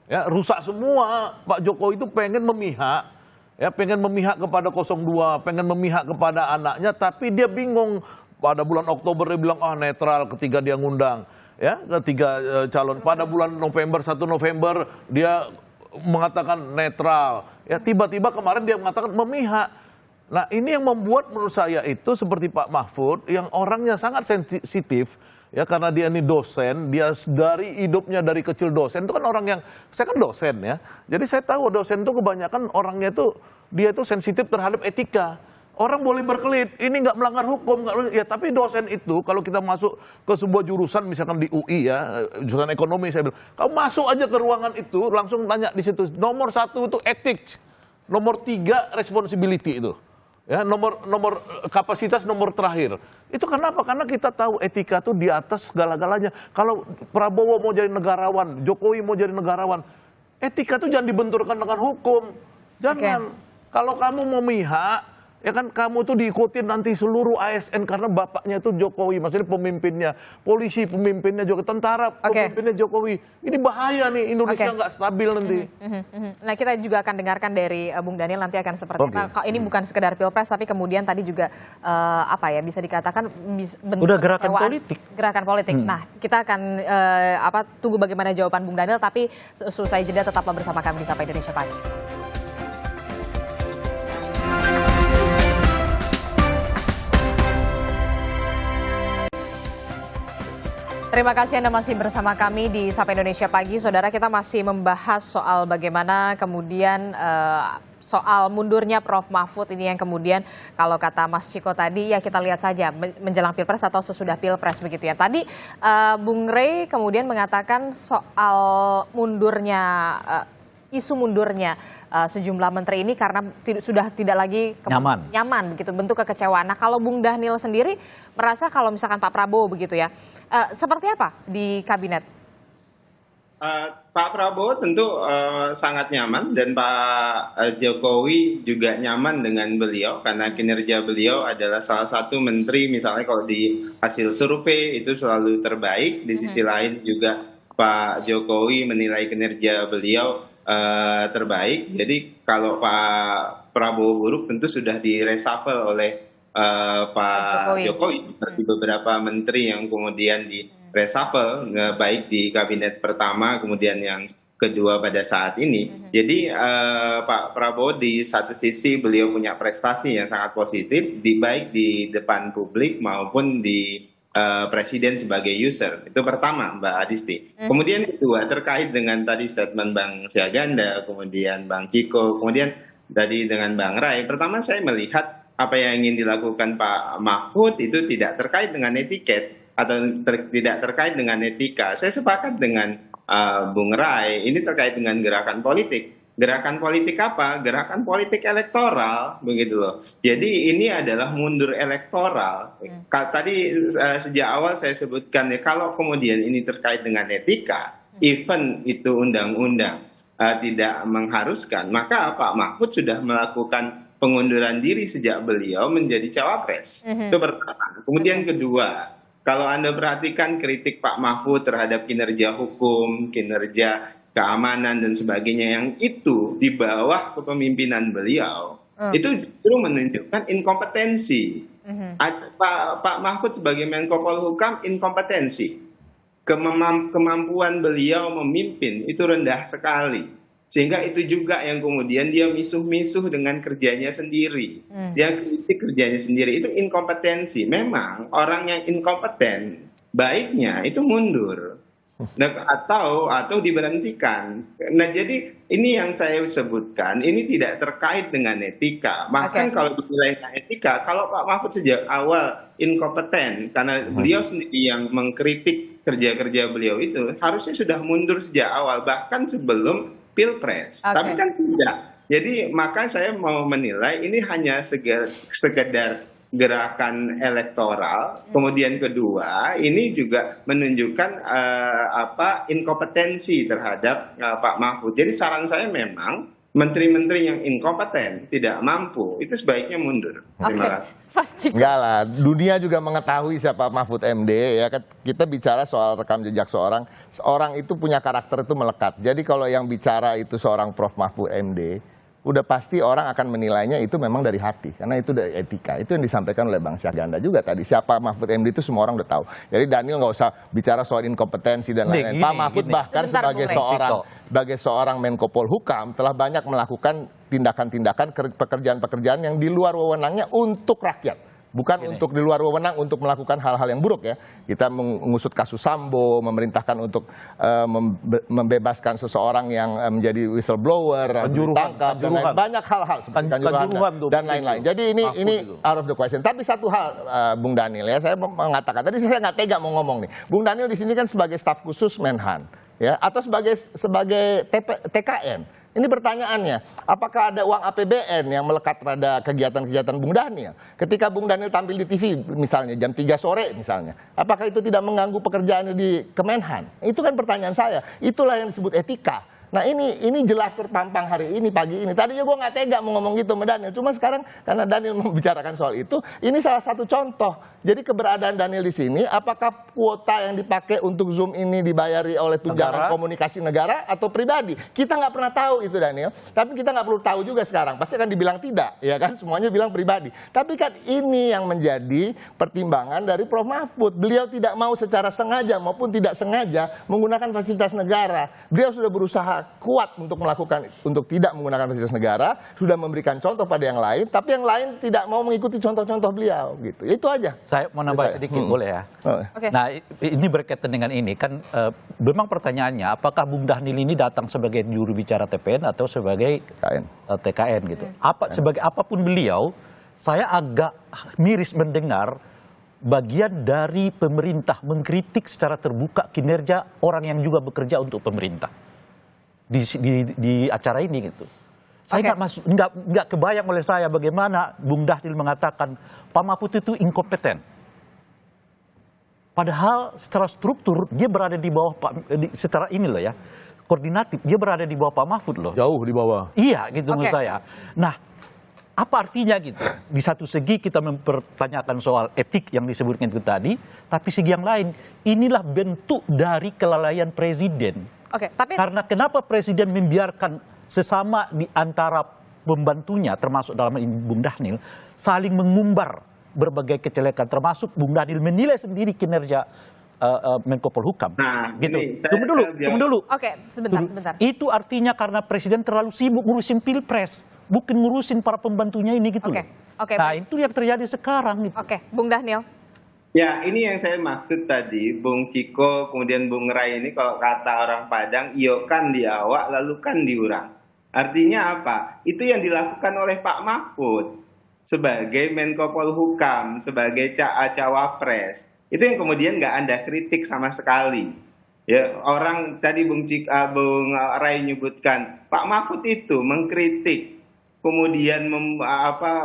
ya rusak semua. Pak Jokowi itu pengen memihak, ya pengen memihak kepada 02, pengen memihak kepada anaknya, tapi dia bingung. Pada bulan Oktober dia bilang netral ketika dia ngundang, ya ketiga calon. Pada bulan November 1 November dia mengatakan netral, ya tiba-tiba kemarin dia mengatakan memihak. Nah ini yang membuat menurut saya itu seperti Pak Mahfud yang orangnya sangat sensitif ya karena dia ini dosen, dia dari hidupnya dari kecil dosen itu kan orang yang, saya kan dosen ya, jadi saya tahu dosen itu kebanyakan orangnya itu dia itu sensitif terhadap etika. Orang boleh berkelit, ini nggak melanggar hukum, ya tapi dosen itu kalau kita masuk ke sebuah jurusan misalkan di UI ya, jurusan ekonomi saya bilang, kamu masuk aja ke ruangan itu langsung tanya di situ nomor 1 itu etik, nomor 3 responsibility itu. Ya, nomor kapasitas nomor terakhir. Itu kenapa? Karena kita tahu etika itu di atas segala-galanya. Kalau Prabowo mau jadi negarawan, Jokowi mau jadi negarawan, etika itu jangan dibenturkan dengan hukum. Jangan. Kalau kamu mau mihak, ya kan kamu tuh diikutin nanti seluruh ASN karena bapaknya itu Jokowi, maksudnya pemimpinnya, polisi pemimpinnya Jokowi, tentara pemimpinnya Jokowi. Ini bahaya nih, Indonesia nggak stabil nanti. Nah kita juga akan dengarkan dari Bung Daniel nanti akan seperti apa. Ini bukan sekedar Pilpres tapi kemudian tadi juga bisa dikatakan bentuk udah gerakan politik. Gerakan politik. Nah kita akan tunggu bagaimana jawaban Bung Daniel, tapi selesai jeda tetaplah bersama kami di Sapa Indonesia Pagi. Terima kasih Anda masih bersama kami di Sapa Indonesia Pagi. Saudara, kita masih membahas soal bagaimana kemudian soal mundurnya Prof. Mahfud ini yang kemudian kalau kata Mas Ciko tadi ya kita lihat saja menjelang Pilpres atau sesudah Pilpres begitu ya. Tadi Bung Rey kemudian mengatakan soal mundurnya isu mundurnya sejumlah menteri ini karena sudah tidak lagi nyaman begitu, bentuk kekecewaan. Nah kalau Bung Daniel sendiri merasa kalau misalkan Pak Prabowo begitu ya, seperti apa di kabinet? Pak Prabowo tentu sangat nyaman dan Pak Jokowi juga nyaman dengan beliau karena kinerja beliau adalah salah satu menteri misalnya kalau di hasil survei itu selalu terbaik. Di sisi lain juga Pak Jokowi menilai kinerja beliau terbaik. Jadi kalau Pak Prabowo buruk tentu sudah di-reshuffle oleh Pak Jokowi. Seperti beberapa menteri yang kemudian di-reshuffle, baik di kabinet pertama kemudian yang kedua pada saat ini. Jadi Pak Prabowo di satu sisi beliau punya prestasi yang sangat positif, baik di depan publik maupun di presiden sebagai user. Itu pertama Mbak Adisti. Kemudian kedua terkait dengan tadi statement Bang Syahganda, kemudian Bang Ciko, kemudian tadi dengan Bang Ray. Pertama saya melihat apa yang ingin dilakukan Pak Mahfud itu tidak terkait dengan etiket atau tidak terkait dengan etika. Saya sepakat dengan Bung Ray, ini terkait dengan gerakan politik. Gerakan politik apa? Gerakan politik elektoral, begitu loh. Jadi ini adalah mundur elektoral. Tadi sejak awal saya sebutkan ya, kalau kemudian ini terkait dengan etika, even itu undang-undang tidak mengharuskan, maka Pak Mahfud sudah melakukan pengunduran diri sejak beliau menjadi cawapres. Itu pertama. Kemudian kedua, kalau Anda perhatikan kritik Pak Mahfud terhadap kinerja hukum, kinerja keamanan dan sebagainya yang itu di bawah kepemimpinan beliau itu justru menunjukkan inkompetensi. Pak Mahfud sebagai Menko Polhukam inkompetensi, kemampuan beliau memimpin itu rendah sekali, sehingga itu juga yang kemudian dia misuh-misuh dengan kerjanya sendiri, dia kritik kerjanya sendiri, itu inkompetensi. Memang orang yang inkompeten baiknya itu mundur. Atau diberhentikan. Nah jadi ini yang saya sebutkan, ini tidak terkait dengan etika. Bahkan kalau dinilai etika, kalau Pak Mahfud sejak awal inkompeten karena beliau sendiri yang mengkritik kerja-kerja beliau itu harusnya sudah mundur sejak awal, bahkan sebelum Pilpres. Tapi kan tidak. Jadi maka saya mau menilai ini hanya sekedar gerakan elektoral. Kemudian kedua, ini juga menunjukkan inkompetensi terhadap Pak Mahfud. Jadi saran saya memang menteri-menteri yang inkompeten, tidak mampu, itu sebaiknya mundur. Terima kasih. Enggak lah, dunia juga mengetahui siapa Mahfud MD ya. Kita bicara soal rekam jejak seorang itu punya karakter itu melekat. Jadi kalau yang bicara itu seorang Prof Mahfud MD, udah pasti orang akan menilainya itu memang dari hati, karena itu dari etika. Itu yang disampaikan oleh Bang Syahganda juga tadi. Siapa Mahfud MD itu semua orang udah tahu. Jadi Daniel nggak usah bicara soal inkompetensi dan lain-lain. Pak Mahfud bahkan sebagai seorang Menko Polhukam telah banyak melakukan tindakan-tindakan pekerjaan-pekerjaan yang di luar wewenangnya untuk rakyat. Bukan untuk di luar wewenang untuk melakukan hal-hal yang buruk ya. Kita mengusut kasus Sambo, memerintahkan untuk membebaskan seseorang yang menjadi whistleblower, ditangkap, dan lain. Banyak hal-hal seperti kanjuruhan dan lain-lain. Jadi ini out of the question. Tapi satu hal, Bung Daniel ya, saya mengatakan tadi saya nggak tega mau ngomong nih. Bung Daniel di sini kan sebagai staf khusus Menhan ya, atau sebagai TKN. Ini pertanyaannya, apakah ada uang APBN yang melekat pada kegiatan-kegiatan Bung Daniel? Ketika Bung Daniel tampil di TV misalnya jam 3 sore misalnya, apakah itu tidak mengganggu pekerjaannya di Kemenhan? Itu kan pertanyaan saya. Itulah yang disebut etika. Nah ini jelas terpampang hari ini, pagi ini. Tadinya gue nggak tega mau ngomong gitu sama Daniel. Cuma sekarang karena Daniel membicarakan soal itu, ini salah satu contoh. Jadi keberadaan Daniel di sini, apakah kuota yang dipakai untuk Zoom ini dibayari oleh tunjangan komunikasi negara atau pribadi? Kita nggak pernah tahu itu Daniel. Tapi kita nggak perlu tahu juga sekarang. Pasti akan dibilang tidak, ya kan? Semuanya bilang pribadi. Tapi kan ini yang menjadi pertimbangan dari Prof Mahfud. Beliau tidak mau secara sengaja maupun tidak sengaja menggunakan fasilitas negara. Beliau sudah berusaha kuat untuk tidak menggunakan fasilitas negara, sudah memberikan contoh pada yang lain, tapi yang lain tidak mau mengikuti contoh-contoh beliau gitu. Itu aja. Saya mau nambah sedikit boleh ya. Nah, ini berkaitan dengan ini kan memang pertanyaannya apakah Bung Daniel ini datang sebagai juru bicara TPN atau sebagai TKN gitu. Sebagai apapun beliau, saya agak miris mendengar bagian dari pemerintah mengkritik secara terbuka kinerja orang yang juga bekerja untuk pemerintah. Di acara ini gitu. Saya nggak kebayang oleh saya bagaimana Bung Daniel mengatakan Pak Mahfud itu inkompeten. Padahal secara struktur dia berada di bawah secara ini loh ya, koordinatif dia berada di bawah Pak Mahfud loh. Jauh di bawah. Iya gitu menurut saya. Nah, apa artinya gitu? Di satu segi kita mempertanyakan soal etik yang disebutkan itu tadi, tapi segi yang lain inilah bentuk dari kelalaian presiden. Karena kenapa presiden membiarkan sesama di antara pembantunya, termasuk dalam ini Bung Daniel, saling mengumbar berbagai kecelakaan, termasuk Bung Daniel menilai sendiri kinerja Menko Polhukam. Nah, gitu. Tunggu dulu. Sebentar. Itu artinya karena presiden terlalu sibuk ngurusin Pilpres, bukan ngurusin para pembantunya ini gitu. Nah, itu yang terjadi sekarang. Gitu. Bung Daniel. Ya, ini yang saya maksud tadi, Bung Ciko, kemudian Bung Rai ini kalau kata orang Padang, iyo kan diawak, lalu kan diurang. Artinya apa? Itu yang dilakukan oleh Pak Mahfud sebagai Menko Polhukam, sebagai Cawapres. Itu yang kemudian nggak Anda kritik sama sekali. Ya, orang tadi Bung Rai nyebutkan, Pak Mahfud itu mengkritik, kemudian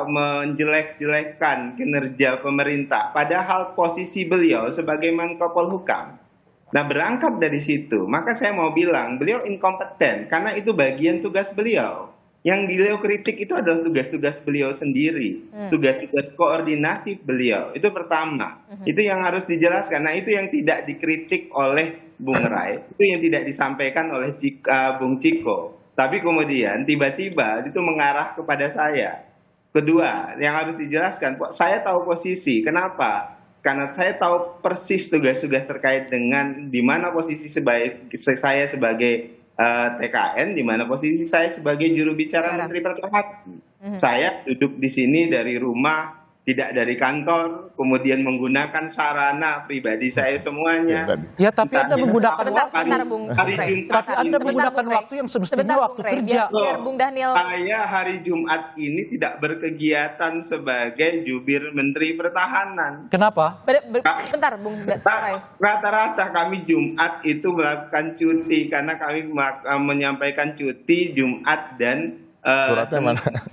menjelek-jelekkan kinerja pemerintah, padahal posisi beliau sebagai Menko Polhukam. Nah, berangkat dari situ, maka saya mau bilang beliau inkompeten karena itu bagian tugas beliau. Yang beliau kritik itu adalah tugas-tugas beliau sendiri, tugas-tugas koordinatif beliau. Itu pertama. Itu yang harus dijelaskan. Nah, itu yang tidak dikritik oleh Bung Rai, itu yang tidak disampaikan oleh Bung Ciko. Tapi kemudian tiba-tiba itu mengarah kepada saya. Kedua, yang harus dijelaskan, saya tahu posisi. Kenapa? Karena saya tahu persis tugas-tugas terkait dengan di mana posisi saya sebagai TKN, di mana posisi saya sebagai juru bicara Menteri Pertahanan. Saya duduk di sini dari rumah tidak dari kantor, kemudian menggunakan sarana pribadi saya semuanya. Ya, tapi Anda menggunakan Sebentar, Bung Rey. Tapi Anda menggunakan waktu yang semestinya waktu kerja. Biar Bung Daniel. Saya hari Jumat ini tidak berkegiatan sebagai jubir Menteri Pertahanan. Kenapa? Bentar, Bung Rey. Rata-rata kami Jumat itu melakukan cuti karena kami menyampaikan cuti Jumat dan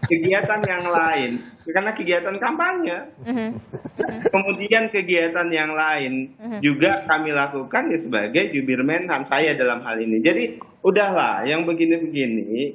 kegiatan yang lain karena kegiatan kampanye. Kemudian kegiatan yang lain juga kami lakukan ya sebagai jubir Menhan saya dalam hal ini. Jadi udahlah yang begini-begini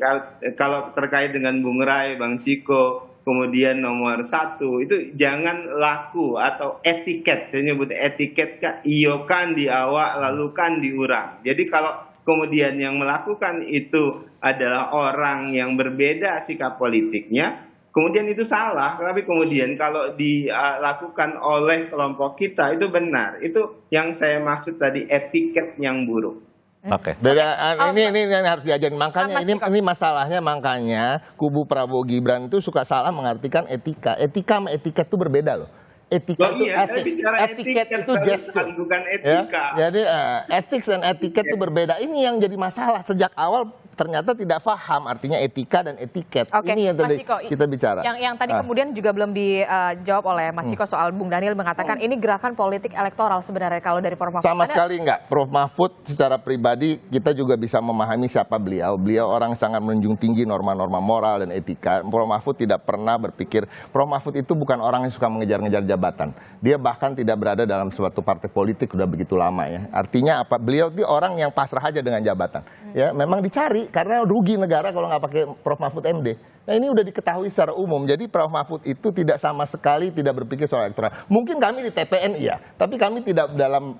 kalau terkait dengan Bung Rai, Bang Ciko, kemudian nomor 1 itu jangan laku atau etiket, saya nyebut etiket iyokan di awak lalu kan diurang. Jadi kalau kemudian yang melakukan itu adalah orang yang berbeda sikap politiknya, kemudian itu salah. Tapi kemudian kalau dilakukan oleh kelompok kita itu benar. Itu yang saya maksud tadi, etiket yang buruk. Oke. Ini yang harus diajarin. Makanya ini masalahnya, makanya kubu Prabowo Gibran itu suka salah mengartikan etika. Etika sama etiket itu berbeda loh. Etika itu etiket itu gestur, bukan etika. Ya, jadi ethics dan etiket itu berbeda. Ini yang jadi masalah sejak awal, ternyata tidak paham artinya etika dan etiket. Ini yang tadi kita bicara. Yang tadi kemudian juga belum dijawab oleh Mas Ciko soal Bung Daniel mengatakan ini gerakan politik elektoral sebenarnya kalau dari Prof Mahfud. Sama sekali enggak. Prof Mahfud secara pribadi kita juga bisa memahami siapa beliau. Beliau orang sangat menjunjung tinggi norma-norma moral dan etika. Prof Mahfud tidak pernah berpikir, Prof Mahfud itu bukan orang yang suka mengejar-ngejar jabatan. Dia bahkan tidak berada dalam suatu partai politik sudah begitu lama ya. Artinya apa? Beliau itu orang yang pasrah aja dengan jabatan. Ya, memang dicari karena rugi negara kalau nggak pakai Prof Mahfud MD. Nah, ini udah diketahui secara umum. Jadi Prof Mahfud itu tidak sama sekali tidak berpikir soal elektoral. Mungkin kami di TPN iya, tapi kami tidak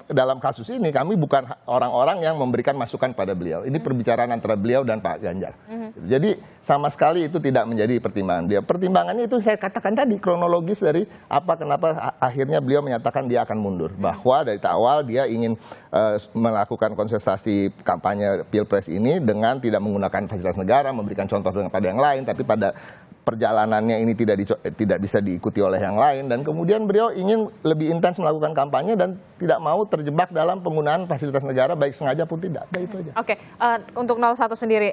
dalam kasus ini, kami bukan orang-orang yang memberikan masukan pada beliau. Ini perbicaraan antara beliau dan Pak Ganjar. Jadi sama sekali itu tidak menjadi pertimbangan dia. Pertimbangannya itu saya katakan tadi, kronologis dari kenapa akhirnya beliau menyatakan dia akan mundur. Bahwa dari awal dia ingin melakukan kontestasi kampanye Pilpres ini dengan tidak menggunakan fasilitas negara, memberikan contoh pada yang lain, tapi pada perjalanannya ini tidak bisa diikuti oleh yang lain, dan kemudian beliau ingin lebih intens melakukan kampanye dan tidak mau terjebak dalam penggunaan fasilitas negara baik sengaja pun tidak. Itu aja. Oke, untuk 01 sendiri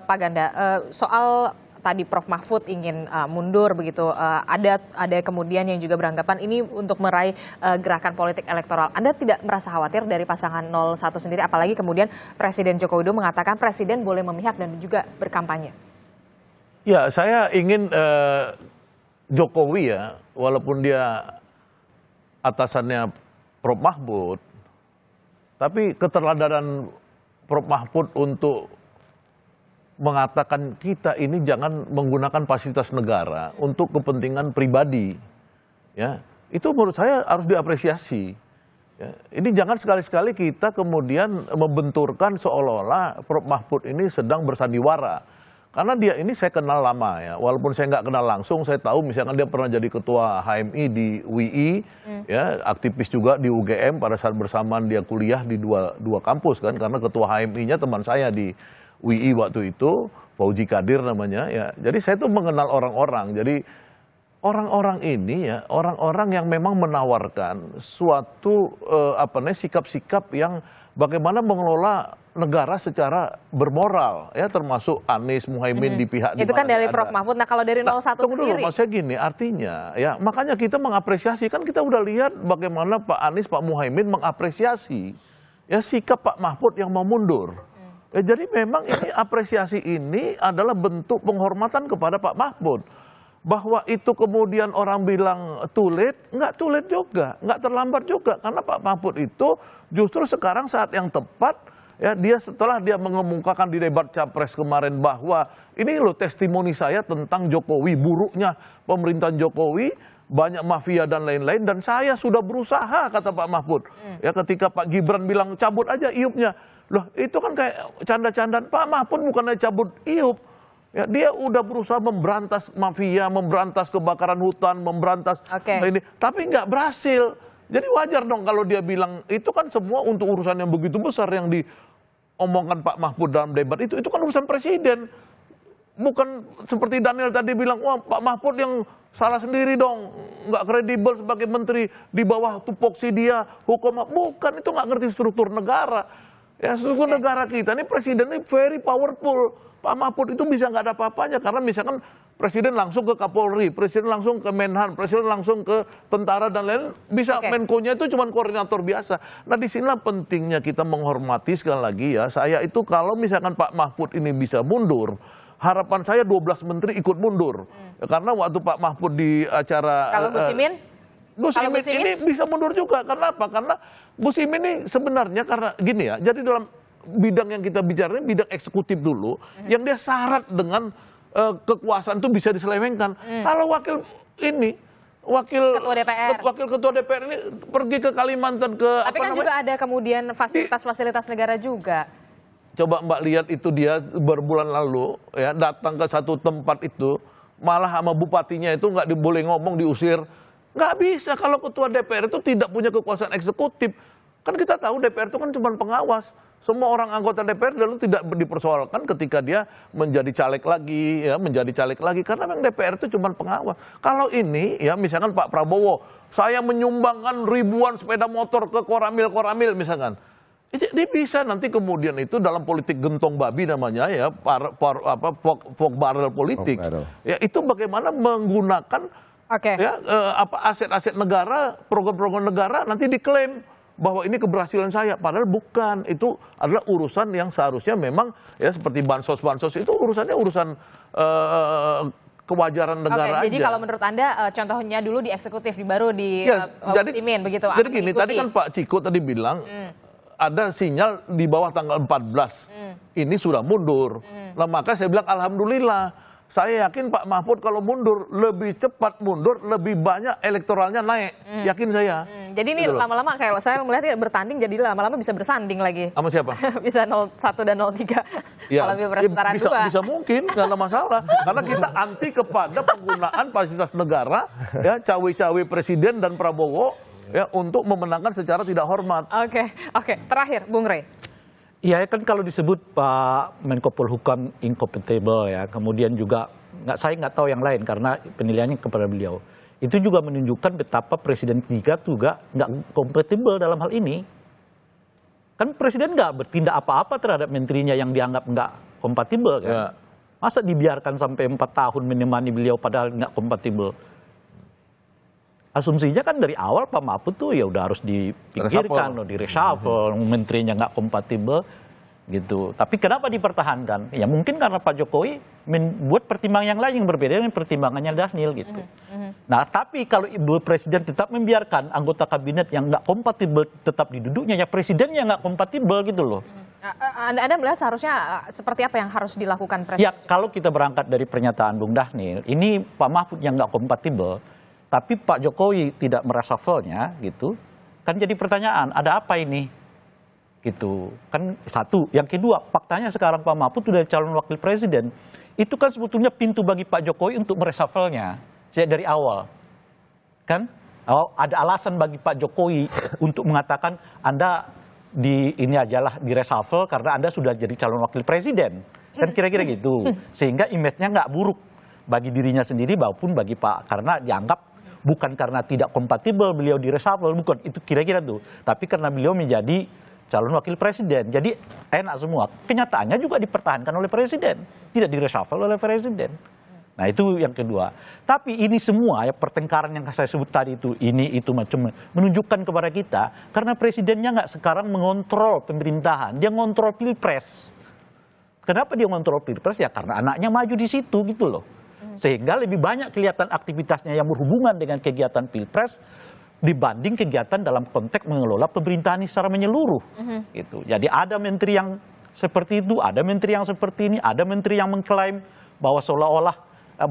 Pak Ganda, soal tadi Prof Mahfud ingin mundur begitu, ada kemudian yang juga beranggapan ini untuk meraih gerakan politik elektoral. Anda tidak merasa khawatir dari pasangan 01 sendiri, apalagi kemudian Presiden Joko Widodo mengatakan Presiden boleh memihak dan juga berkampanye? Ya, saya ingin Jokowi ya, walaupun dia atasannya Prof Mahfud, tapi keterladanan Prof Mahfud untuk mengatakan kita ini jangan menggunakan fasilitas negara untuk kepentingan pribadi, ya itu menurut saya harus diapresiasi. Ya, ini jangan sekali-sekali kita kemudian membenturkan seolah-olah Prof Mahfud ini sedang bersandiwara. Karena dia ini saya kenal lama ya, walaupun saya nggak kenal langsung, saya tahu misalkan dia pernah jadi ketua HMI di UI, ya aktivis juga di UGM pada saat bersamaan dia kuliah di dua kampus kan, karena ketua HMI-nya teman saya di UI waktu itu, Fauzi Kadir namanya ya. Jadi saya tuh mengenal orang-orang, jadi orang-orang ini ya, orang-orang yang memang menawarkan suatu sikap-sikap yang bagaimana mengelola negara secara bermoral ya, termasuk Anies Muhaimin di pihak itu kan dari Prof Mahfud. Nah kalau dari 01 sendiri maksudnya gini, artinya ya makanya kita mengapresiasi, kan kita udah lihat bagaimana Pak Anies, Pak Muhaimin mengapresiasi ya sikap Pak Mahfud yang mau mundur. Ya, jadi memang ini apresiasi ini adalah bentuk penghormatan kepada Pak Mahfud. Bahwa itu kemudian orang bilang too late, nggak too late juga, nggak terlambat juga, karena Pak Mahfud itu justru sekarang saat yang tepat. Ya, dia setelah dia mengemukakan di debat Capres kemarin bahwa ini loh testimoni saya tentang Jokowi, buruknya pemerintahan Jokowi, banyak mafia dan lain-lain, dan saya sudah berusaha, kata Pak Mahfud. Ya, ketika Pak Gibran bilang cabut aja iupnya, loh itu kan kayak canda-candaan. Pak Mahfud bukannya cabut iup, ya, dia udah berusaha memberantas mafia, memberantas kebakaran hutan, memberantas ini, tapi nggak berhasil. Jadi wajar dong kalau dia bilang itu kan semua untuk urusan yang begitu besar yang diomongkan Pak Mahfud dalam debat itu kan urusan presiden. bukan seperti Daniel tadi bilang, wah Pak Mahfud yang salah sendiri dong, nggak kredibel sebagai menteri di bawah tupoksi dia hukum. Bukan, itu nggak ngerti struktur negara. Ya, struktur negara kita ini presiden ini very powerful. Pak Mahfud itu bisa nggak ada apa-apanya karena misalkan presiden langsung ke Kapolri, presiden langsung ke Menhan, presiden langsung ke tentara dan lain, bisa Menko-nya itu cuma koordinator biasa. Nah, disinilah pentingnya kita menghormati sekali lagi ya. Saya itu kalau misalkan Pak Mahfud ini bisa mundur, harapan saya 12 menteri ikut mundur. Karena waktu Pak Mahfud di acara Kalau Gus Imin? Gus Imin ini bisa mundur juga. Karena apa? Karena Gus Imin ini sebenarnya karena gini ya. Jadi dalam bidang yang kita bicara ini bidang eksekutif dulu, yang dia syarat dengan kekuasaan itu bisa diselewengkan. Kalau wakil ketua DPR ini pergi ke Kalimantan ke Tapi kan juga ada kemudian fasilitas-fasilitas negara juga. Coba Mbak lihat itu dia berbulan lalu ya datang ke satu tempat itu malah sama bupatinya itu nggak boleh ngomong, diusir. Nggak bisa kalau ketua DPR itu tidak punya kekuasaan eksekutif. Kan kita tahu DPR itu kan cuma pengawas. Semua orang anggota DPR dulu tidak dipersoalkan ketika dia menjadi caleg lagi, ya menjadi caleg lagi karena memang DPR itu cuma pengawas. Kalau ini ya misalkan Pak Prabowo, saya menyumbangkan ribuan sepeda motor ke koramil misalkan. Dia bisa nanti kemudian itu dalam politik gentong babi namanya ya, pork barrel politik. Ya itu bagaimana menggunakan aset-aset negara, program-program negara nanti diklaim bahwa ini keberhasilan saya, padahal bukan. Itu adalah urusan yang seharusnya memang ya seperti bansos itu urusannya urusan kewajaran negara aja. Jadi kalau menurut Anda contohnya dulu di eksekutif, baru di Gus Imin begitu. Jadi gini, tadi kan Pak Ciko tadi bilang ada sinyal di bawah tanggal 14 ini sudah mundur. Nah, maka saya bilang alhamdulillah. Saya yakin Pak Mahfud kalau mundur lebih cepat mundur, lebih banyak elektoralnya naik. Yakin saya. Jadi ini lama-lama kalau saya melihat bertanding jadi lama-lama bisa bersanding lagi. Sama siapa? Bisa 01 dan 03. Ya, kalau Pilpres putaran 2. Bisa mungkin, nggak ada masalah. Karena kita anti kepada penggunaan fasilitas negara, ya cawe-cawe presiden dan Prabowo ya untuk memenangkan secara tidak hormat. Oke. Terakhir, Bung Rey. Ya kan kalau disebut Pak Menko Polhukam incompatible ya, kemudian juga saya nggak tahu yang lain karena penilaiannya kepada beliau. Itu juga menunjukkan betapa Presiden juga nggak kompatibel dalam hal ini. Kan Presiden nggak bertindak apa-apa terhadap menterinya yang dianggap nggak kompatibel kan. Ya. Masa dibiarkan sampai 4 tahun menemani beliau padahal nggak kompatibel. Asumsinya kan dari awal Pak Mahfud tuh ya udah harus dipikirkan, di reshuffle, menterinya nggak kompatibel gitu. Tapi kenapa dipertahankan? Ya mungkin karena Pak Jokowi membuat pertimbangan yang lain yang berbeda dengan pertimbangannya Dhanil gitu. Nah tapi kalau Ibu Presiden tetap membiarkan anggota kabinet yang nggak kompatibel tetap diduduknya, ya presidennya nggak kompatibel gitu loh. Anda melihat seharusnya seperti apa yang harus dilakukan Presiden? Ya kalau kita berangkat dari pernyataan Bung Dhanil, ini Pak Mahfud yang nggak kompatibel, tapi Pak Jokowi tidak mereshuffle-nya gitu, kan jadi pertanyaan, ada apa ini? Gitu. Kan satu. Yang kedua, faktanya sekarang Pak Mahfud sudah calon wakil presiden. Itu kan sebetulnya pintu bagi Pak Jokowi untuk mereshuffle-nya sejak dari awal. Kan? Ada alasan bagi Pak Jokowi untuk mengatakan Anda ini ajalah di reshuffle karena Anda sudah jadi calon wakil presiden. Kan kira-kira gitu. Sehingga image-nya nggak buruk bagi dirinya sendiri maupun bagi Pak, karena dianggap bukan karena tidak kompatibel beliau di reshuffle, bukan itu kira-kira tuh, tapi karena beliau menjadi calon wakil presiden. Jadi enak semua. Kenyataannya juga dipertahankan oleh presiden, tidak di reshuffle oleh presiden. Nah itu yang kedua. Tapi ini semua ya pertengkaran yang saya sebut tadi itu, ini itu macam menunjukkan kepada kita karena presidennya nggak sekarang mengontrol pemerintahan, dia ngontrol pilpres. Kenapa dia ngontrol pilpres? Ya karena anaknya maju di situ gitu loh. Sehingga lebih banyak kelihatan aktivitasnya yang berhubungan dengan kegiatan pilpres dibanding kegiatan dalam konteks mengelola pemerintahan secara menyeluruh. Gitu. Jadi ada menteri yang seperti itu, ada menteri yang seperti ini, ada menteri yang mengklaim bahwa seolah-olah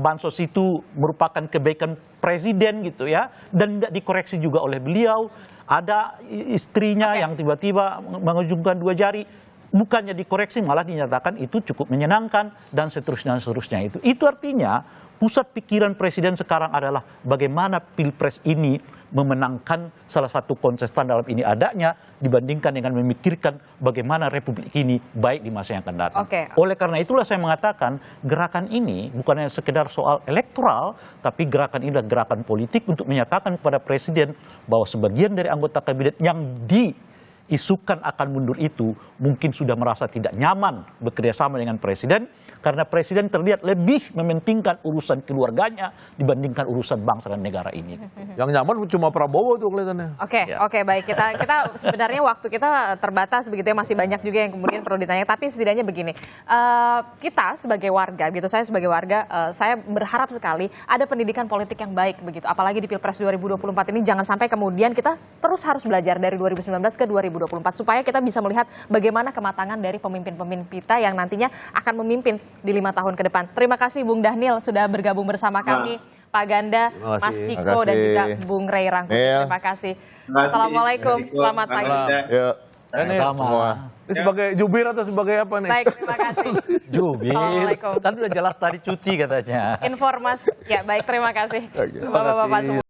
bansos itu merupakan kebaikan presiden gitu ya, dan tidak dikoreksi juga oleh beliau. Ada istrinya yang tiba-tiba mengujungkan 2 jari, bukannya dikoreksi malah dinyatakan itu cukup menyenangkan dan seterusnya. Itu artinya pusat pikiran presiden sekarang adalah bagaimana pilpres ini memenangkan salah satu kontestan dalam ini adanya dibandingkan dengan memikirkan bagaimana republik ini baik di masa yang akan datang. Oleh karena itulah saya mengatakan gerakan ini bukan hanya sekedar soal elektoral, tapi gerakan ini adalah gerakan politik untuk menyatakan kepada presiden bahwa sebagian dari anggota kabinet yang diisukan akan mundur itu mungkin sudah merasa tidak nyaman bekerjasama dengan presiden karena presiden terlihat lebih mementingkan urusan keluarganya dibandingkan urusan bangsa dan negara ini. Yang nyaman cuma Prabowo tuh kelihatannya. Oke, baik, kita sebenarnya waktu kita terbatas begitu ya, masih banyak juga yang kemudian perlu ditanya, tapi setidaknya begini, kita sebagai warga gitu, saya sebagai warga, saya berharap sekali ada pendidikan politik yang baik begitu, apalagi di Pilpres 2024 ini jangan sampai kemudian kita terus harus belajar dari 2019 ke 2024 supaya kita bisa melihat bagaimana kematangan dari pemimpin-pemimpin kita yang nantinya akan memimpin di 5 tahun ke depan. Terima kasih Bung Dhanil sudah bergabung bersama kami, Pak Ganda, Mas Ciko, dan juga Bung Ray Rangkuti. Terima kasih. Assalamualaikum, selamat pagi. Ini semua. Ini sebagai jubir atau sebagai apa nih? Baik, terima kasih. Jubir. Assalamualaikum. Kan udah jelas tadi cuti katanya. Informasi, ya baik, terima kasih. Bapak-bapak semua.